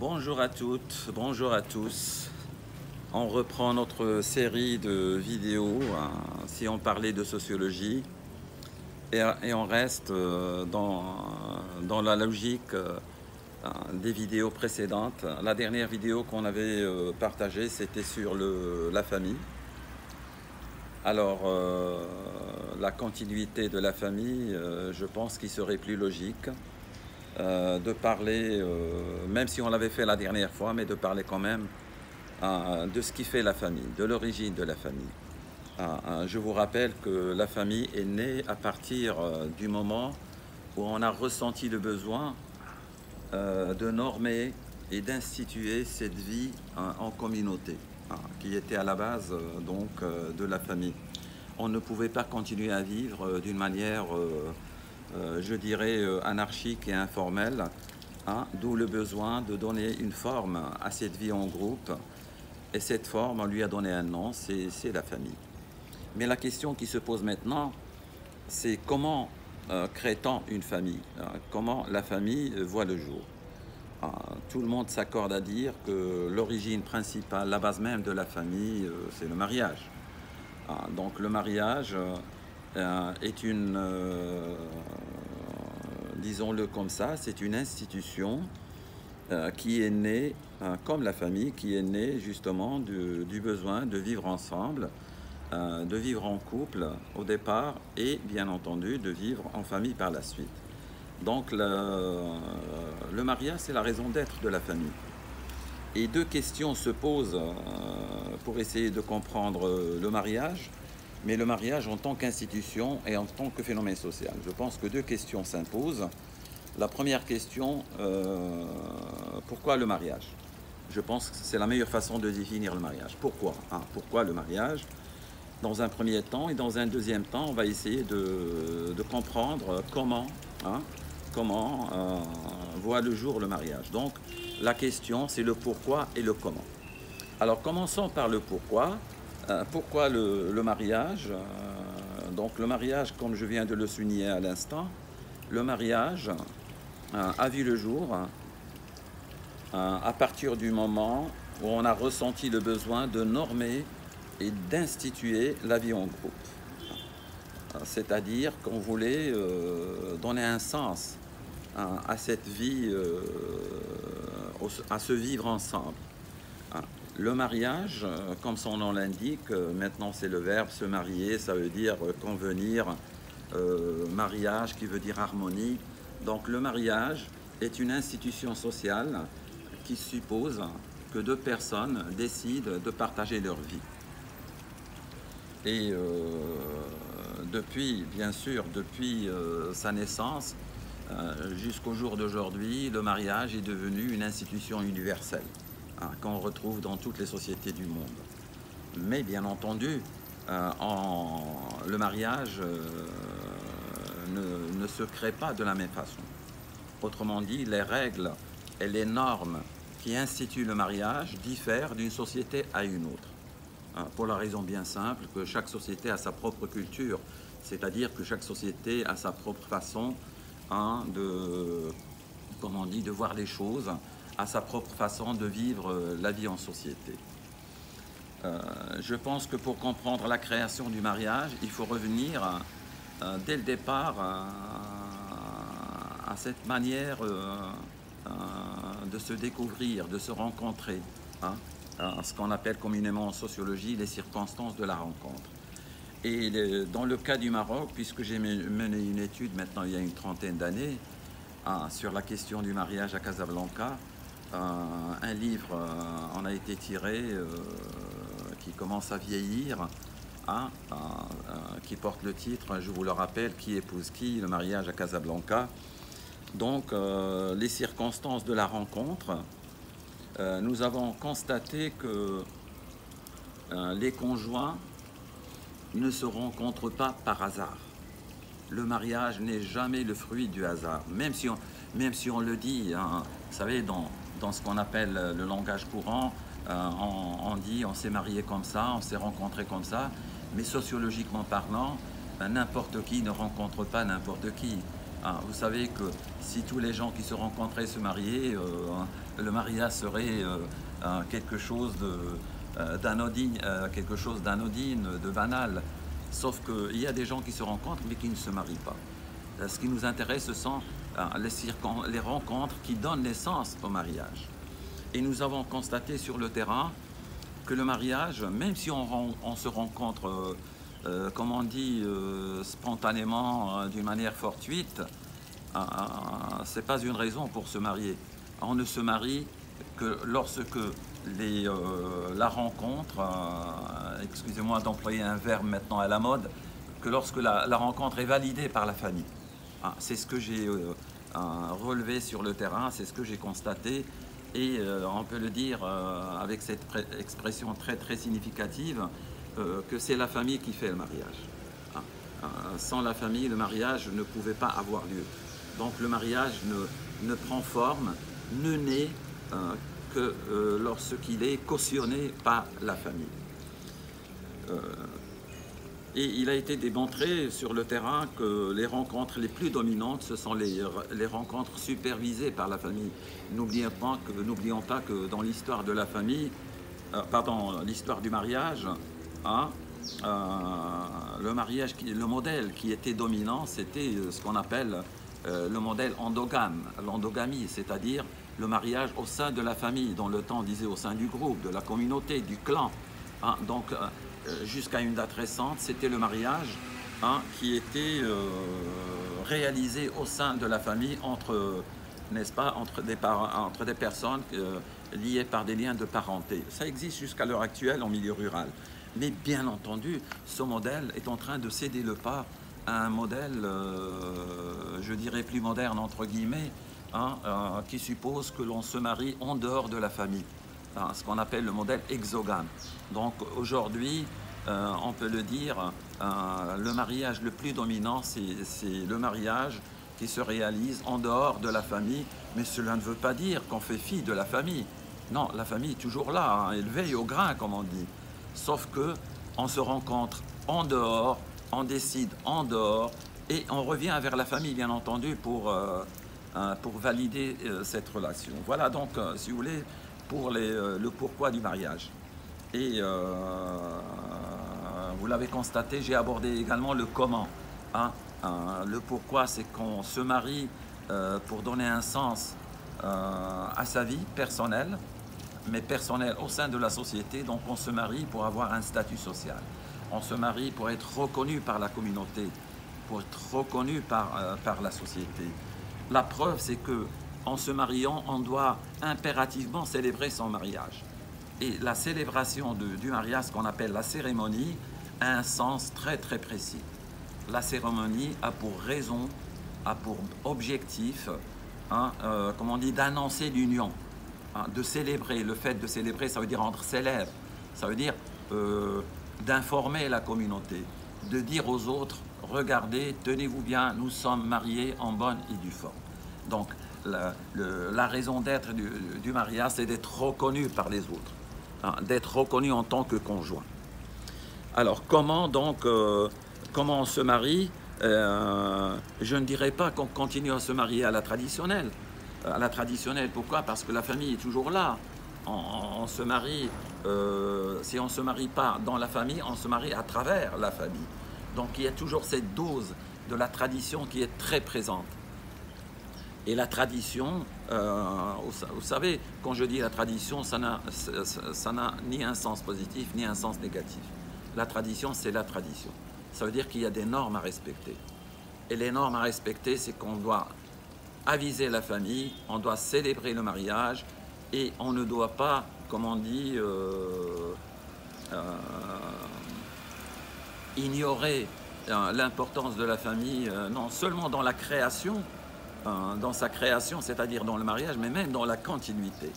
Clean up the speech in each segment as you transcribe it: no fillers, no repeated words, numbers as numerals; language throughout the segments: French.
Bonjour à toutes, bonjour à tous. On reprend notre série de vidéos, si on parlait de sociologie, et on reste dans la logique des vidéos précédentes. La dernière vidéo qu'on avait partagée, c'était sur la famille. Alors, la continuité de la famille, je pense qu'il serait plus logique de parler, même si on l'avait fait la dernière fois, mais de parler quand même de ce qui fait la famille, de l'origine de la famille. Je vous rappelle que la famille est née à partir du moment où on a ressenti le besoin de normer et d'instituer cette vie en communauté, qui était à la base de la famille. On ne pouvait pas continuer à vivre d'une manière je dirais, anarchique et informelle, d'où le besoin de donner une forme à cette vie en groupe. Et cette forme, on lui a donné un nom, c'est la famille. Mais la question qui se pose maintenant, c'est comment crée-t-on une famille? Comment la famille voit le jour? Tout le monde s'accorde à dire que l'origine principale, la base même de la famille, c'est le mariage. Donc le mariage est une, disons-le comme ça, c'est une institution qui est née, comme la famille, qui est née justement du besoin de vivre ensemble, de vivre en couple au départ et bien entendu de vivre en famille par la suite. Donc le mariage, c'est la raison d'être de la famille. Et deux questions se posent pour essayer de comprendre le mariage, mais le mariage en tant qu'institution et en tant que phénomène social. Je pense que deux questions s'imposent. La première question, pourquoi le mariage? Je pense que c'est la meilleure façon de définir le mariage. Pourquoi? Pourquoi le mariage? Dans un premier temps, et dans un deuxième temps, on va essayer de comprendre comment voit le jour le mariage. Donc, la question, c'est le pourquoi et le comment. Alors, commençons par le pourquoi. Pourquoi le mariage? Donc, le mariage, comme je viens de le souligner à l'instant, le mariage a vu le jour à partir du moment où on a ressenti le besoin de normer et d'instituer la vie en groupe. C'est-à-dire qu'on voulait donner un sens à cette vie, à se vivre ensemble. Le mariage, comme son nom l'indique, maintenant c'est le verbe se marier, ça veut dire convenir, mariage qui veut dire harmonie. Donc le mariage est une institution sociale qui suppose que deux personnes décident de partager leur vie. Et depuis, bien sûr, depuis sa naissance jusqu'au jour d'aujourd'hui, le mariage est devenu une institution universelle qu'on retrouve dans toutes les sociétés du monde. Mais bien entendu, le mariage ne se crée pas de la même façon. Autrement dit, les règles et les normes qui instituent le mariage diffèrent d'une société à une autre. Pour la raison bien simple que chaque société a sa propre culture, c'est-à-dire que chaque société a sa propre façon de voir les choses, a sa propre façon de vivre la vie en société. Je pense que pour comprendre la création du mariage, il faut revenir dès le départ à cette manière de se découvrir, de se rencontrer, ce qu'on appelle communément en sociologie les circonstances de la rencontre. Et dans le cas du Maroc, puisque j'ai mené une étude maintenant il y a une trentaine d'années sur la question du mariage à Casablanca, un livre en a été tiré qui commence à vieillir, qui porte le titre, je vous le rappelle, Qui épouse qui? Le mariage à Casablanca. Donc, les circonstances de la rencontre, nous avons constaté que les conjoints ne se rencontrent pas par hasard. Le mariage n'est jamais le fruit du hasard, même si on le dit, vous savez, dans ce qu'on appelle le langage courant, on dit on s'est marié comme ça, on s'est rencontré comme ça, mais sociologiquement parlant, n'importe qui ne rencontre pas n'importe qui. Hein, vous savez que si tous les gens qui se rencontraient se mariaient, le mariage serait quelque chose d'anodine, de banal. Sauf qu'il y a des gens qui se rencontrent mais qui ne se marient pas. Ce qui nous intéresse, ce sont les rencontres qui donnent naissance au mariage. Et nous avons constaté sur le terrain que le mariage, même si on se rencontre, comme on dit, spontanément, d'une manière fortuite, ce n'est pas une raison pour se marier. On ne se marie que lorsque la rencontre, excusez-moi d'employer un verbe maintenant à la mode, que lorsque la rencontre est validée par la famille. C'est ce que j'ai relevé sur le terrain, c'est ce que j'ai constaté. Et on peut le dire avec cette expression très très significative que c'est la famille qui fait le mariage. Sans la famille, le mariage ne pouvait pas avoir lieu. Donc le mariage ne prend forme, ne naît que lorsqu'il est cautionné par la famille. Et il a été démontré sur le terrain que les rencontres les plus dominantes, ce sont les rencontres supervisées par la famille. N'oublions pas que dans l'histoire de la famille, l'histoire du mariage, le modèle qui était dominant, c'était ce qu'on appelle le modèle endogame, l'endogamie, c'est-à-dire le mariage au sein de la famille, dans le temps on disait au sein du groupe, de la communauté, du clan. Donc jusqu'à une date récente, c'était le mariage qui était réalisé au sein de la famille entre des personnes liées par des liens de parenté. Ça existe jusqu'à l'heure actuelle en milieu rural. Mais bien entendu, ce modèle est en train de céder le pas à un modèle, je dirais plus moderne entre guillemets, qui suppose que l'on se marie en dehors de la famille. Ce qu'on appelle le modèle exogame. Donc aujourd'hui, on peut le dire, le mariage le plus dominant, c'est le mariage qui se réalise en dehors de la famille, mais cela ne veut pas dire qu'on fait fi de la famille. Non, la famille est toujours là, elle veille au grain, comme on dit. Sauf que on se rencontre en dehors, on décide en dehors, et on revient vers la famille, bien entendu, pour valider cette relation. Voilà donc, si vous voulez, pour le pourquoi du mariage. Et vous l'avez constaté, j'ai abordé également le comment. Le pourquoi, c'est qu'on se marie pour donner un sens à sa vie personnelle, mais personnelle au sein de la société. Donc on se marie pour avoir un statut social. On se marie pour être reconnu par la communauté, pour être reconnu par la société. La preuve, c'est que en se mariant, on doit impérativement célébrer son mariage. Et la célébration du mariage, ce qu'on appelle la cérémonie, a un sens très très précis. La cérémonie a pour raison, a pour objectif, comme on dit, d'annoncer l'union, de célébrer. Le fait de célébrer, ça veut dire rendre célèbre, ça veut dire d'informer la communauté, de dire aux autres, regardez, tenez-vous bien, nous sommes mariés en bonne et due forme. Donc, la raison d'être du mariage, c'est d'être reconnu par les autres, d'être reconnu en tant que conjoint. Alors, comment on se marie? Je ne dirais pas qu'on continue à se marier à la traditionnelle. Pourquoi? Parce que la famille est toujours là. On se marie, si on ne se marie pas dans la famille, on se marie à travers la famille. Donc, il y a toujours cette dose de la tradition qui est très présente. Et la tradition, vous savez, quand je dis la tradition, ça n'a ni un sens positif, ni un sens négatif. La tradition, c'est la tradition. Ça veut dire qu'il y a des normes à respecter. Et les normes à respecter, c'est qu'on doit aviser la famille, on doit célébrer le mariage, et on ne doit pas, comme on dit, ignorer l'importance de la famille, non seulement dans la création, dans sa création, c'est-à-dire dans le mariage, mais même dans la continuité.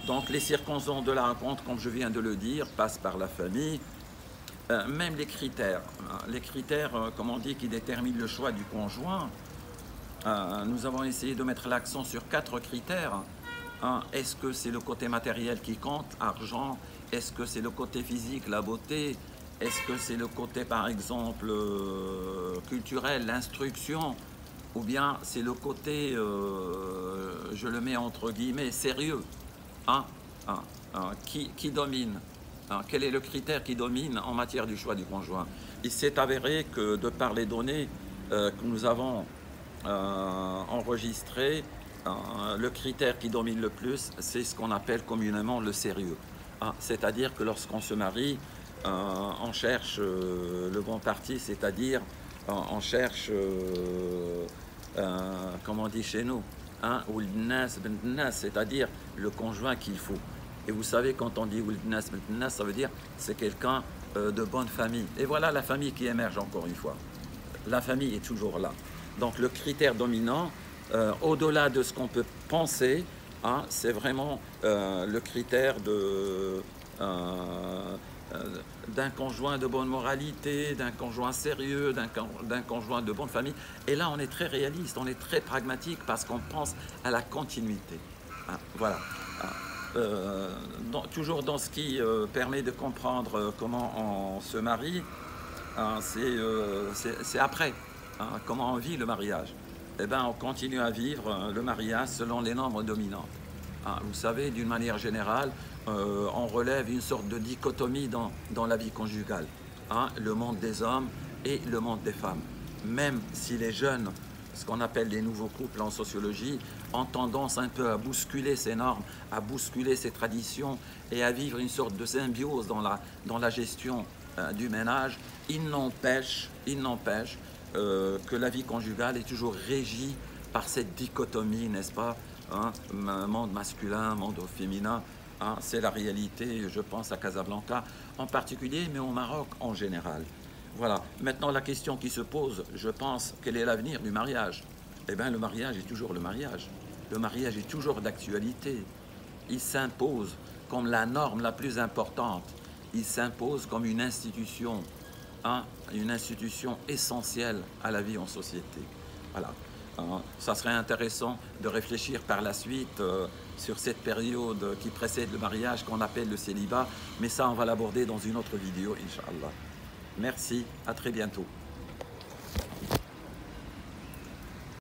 Donc les circonstances de la rencontre, comme je viens de le dire, passent par la famille, même les critères, comme on dit, qui déterminent le choix du conjoint. Nous avons essayé de mettre l'accent sur 4 critères. Est-ce que c'est le côté matériel qui compte, argent? Est-ce que c'est le côté physique, la beauté? Est-ce que c'est le côté, par exemple, culturel, l'instruction? ou bien c'est le côté, je le mets entre guillemets, sérieux, hein, qui domine, quel est le critère qui domine en matière du choix du conjoint? Il s'est avéré que de par les données que nous avons enregistrées, le critère qui domine le plus, c'est ce qu'on appelle communément le sérieux. C'est-à-dire que lorsqu'on se marie, on cherche le bon parti, c'est-à-dire on cherche, comme on dit chez nous, c'est-à-dire le conjoint qu'il faut. Et vous savez, quand on dit ça veut dire c'est quelqu'un de bonne famille. Et voilà la famille qui émerge encore une fois. La famille est toujours là. Donc le critère dominant, au-delà de ce qu'on peut penser, c'est vraiment le critère d'un conjoint de bonne moralité, d'un conjoint sérieux, d'un conjoint de bonne famille. Et là, on est très réaliste, on est très pragmatique parce qu'on pense à la continuité. Voilà. Toujours dans ce qui permet de comprendre comment on se marie, c'est après, comment on vit le mariage. Eh bien, on continue à vivre le mariage selon les normes dominantes. Vous savez, d'une manière générale, on relève une sorte de dichotomie dans la vie conjugale. Le monde des hommes et le monde des femmes. Même si les jeunes, ce qu'on appelle les nouveaux couples en sociologie, ont tendance un peu à bousculer ces normes, à bousculer ces traditions et à vivre une sorte de symbiose dans la gestion du ménage, il n'empêche que la vie conjugale est toujours régie par cette dichotomie, n'est-ce pas, monde masculin, monde féminin. C'est la réalité, je pense, à Casablanca en particulier, mais au Maroc en général. Voilà. Maintenant, la question qui se pose, je pense, quel est l'avenir du mariage? Eh bien, le mariage est toujours le mariage. Le mariage est toujours d'actualité. Il s'impose comme la norme la plus importante. Il s'impose comme une institution essentielle à la vie en société. Voilà. Ça serait intéressant de réfléchir par la suite sur cette période qui précède le mariage qu'on appelle le célibat, mais ça on va l'aborder dans une autre vidéo, Inch'Allah. Merci, à très bientôt.